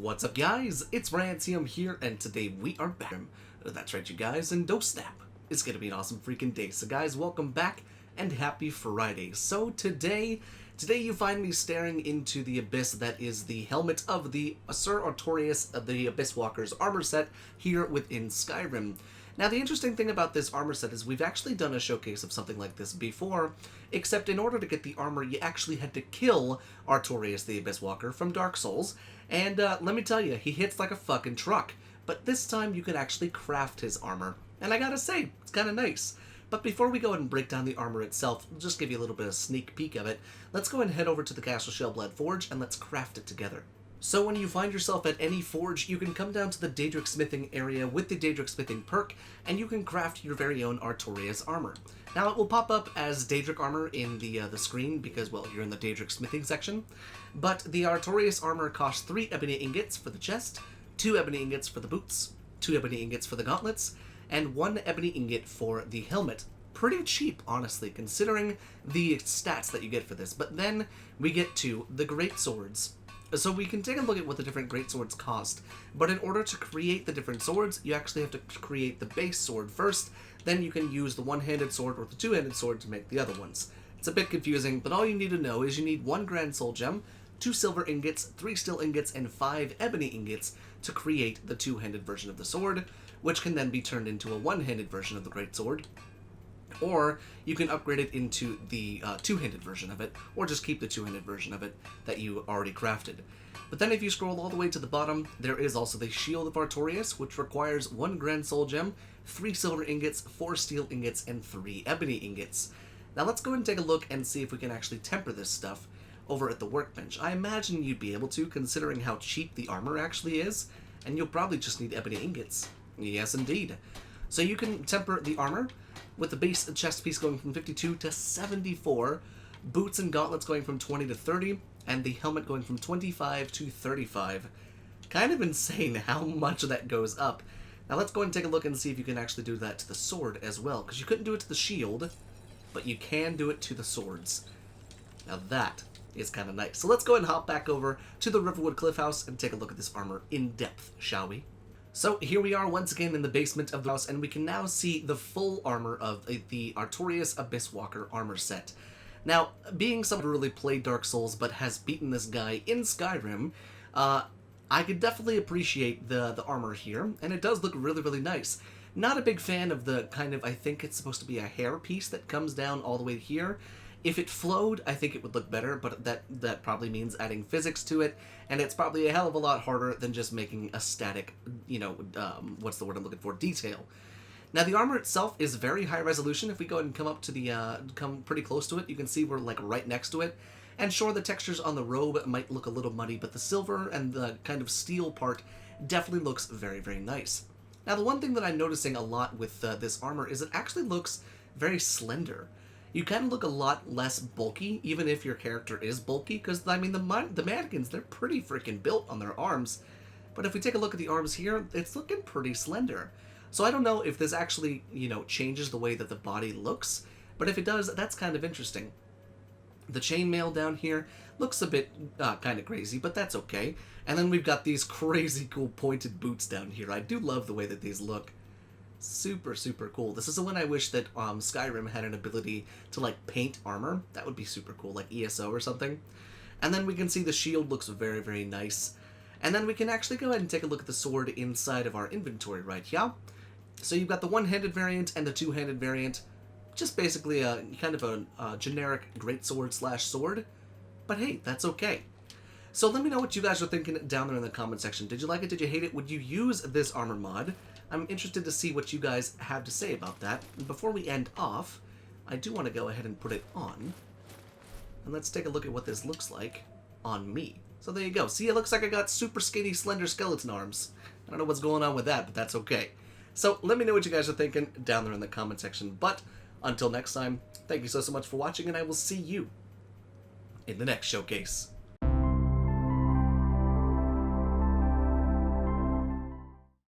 What's up, guys? It's Rantium here, and today we are back. That's right, you guys, and don't snap. It's gonna be an awesome freaking day. So guys, welcome back, and happy Friday. So today you find me staring into the abyss that is the helmet of the Sir Artorias of the Abyss Walker's armor set here within Skyrim. Now, the interesting thing about this armor set is we've actually done a showcase of something like this before, except in order to get the armor, you actually had to kill Artorias the Abyss Walker from Dark Souls, and let me tell you, he hits like a fucking truck. But this time, you can actually craft his armor, and I gotta say, it's kinda nice. But before we go ahead and break down the armor itself, I'll just give you a little bit of a sneak peek of it. Let's go ahead and head over to the Castle Shellblade Forge, and let's craft it together. So when you find yourself at any forge, you can come down to the Daedric Smithing area with the Daedric Smithing perk, and you can craft your very own Artorias armor. Now, it will pop up as Daedric armor in the screen because, well, you're in the Daedric Smithing section. But the Artorias armor costs 3 ebony ingots for the chest, 2 ebony ingots for the boots, 2 ebony ingots for the gauntlets, and 1 ebony ingot for the helmet. Pretty cheap, honestly, considering the stats that you get for this. But then we get to the great swords. So we can take a look at what the different greatswords cost, but in order to create the different swords, you actually have to create the base sword first, then you can use the one-handed sword or the two-handed sword to make the other ones. It's a bit confusing, but all you need to know is you need 1 grand soul gem, 2 silver ingots, 3 steel ingots, and 5 ebony ingots to create the two-handed version of the sword, which can then be turned into a one-handed version of the greatsword. Or you can upgrade it into the two-handed version of it, or just keep the two-handed version of it that you already crafted. But then if you scroll all the way to the bottom, there is also the Shield of Artorias, which requires 1 grand soul gem, 3 silver ingots, 4 steel ingots, and 3 ebony ingots. Now let's go ahead and take a look and see if we can actually temper this stuff over at the workbench. I imagine you'd be able to, considering how cheap the armor actually is, and you'll probably just need ebony ingots. Yes, indeed. So you can temper the armor with the base chest piece going from 52 to 74, boots and gauntlets going from 20 to 30, and the helmet going from 25 to 35. Kind of insane how much of that goes up. Now let's go ahead and take a look and see if you can actually do that to the sword as well, because you couldn't do it to the shield, but you can do it to the swords. Now that is kind of nice. So let's go ahead and hop back over to the Riverwood Cliff House and take a look at this armor in depth, shall we? So here we are once again in the basement of the house, and we can now see the full armor of the Artorias Abyss Walker armor set. Now, being someone who really played Dark Souls but has beaten this guy in Skyrim, I could definitely appreciate the armor here, and it does look really, really nice. Not a big fan of the kind of, I think it's supposed to be a hair piece that comes down all the way here. If it flowed, I think it would look better, but that probably means adding physics to it, and it's probably a hell of a lot harder than just making a static, what's the word I'm looking for, detail. Now, the armor itself is very high resolution. If we go ahead and come up to the, come pretty close to it, you can see we're, like, right next to it. And sure, the textures on the robe might look a little muddy, but the silver and the kind of steel part definitely looks very, very nice. Now, the one thing that I'm noticing a lot with this armor is it actually looks very slender. You kind of look a lot less bulky, even if your character is bulky, because, I mean, the mannequins, they're pretty freaking built on their arms. But if we take a look at the arms here, it's looking pretty slender. So I don't know if this actually, changes the way that the body looks, but if it does, that's kind of interesting. The chainmail down here looks a bit kind of crazy, but that's okay. And then we've got these crazy cool pointed boots down here. I do love the way that these look. Super, super cool. This is the one I wish that Skyrim had an ability to, like, paint armor. That would be super cool, like ESO or something. And then we can see the shield looks very, very nice. And then we can actually go ahead and take a look at the sword inside of our inventory right here. So you've got the one-handed variant and the two-handed variant. Just basically a kind of a generic greatsword slash sword. But hey, that's okay. So let me know what you guys are thinking down there in the comment section. Did you like it? Did you hate it? Would you use this armor mod? I'm interested to see what you guys have to say about that. And before we end off, I do want to go ahead and put it on. And let's take a look at what this looks like on me. So there you go. See, it looks like I got super skinny, slender skeleton arms. I don't know what's going on with that, but that's okay. So let me know what you guys are thinking down there in the comment section. But until next time, thank you so much for watching, and I will see you in the next showcase.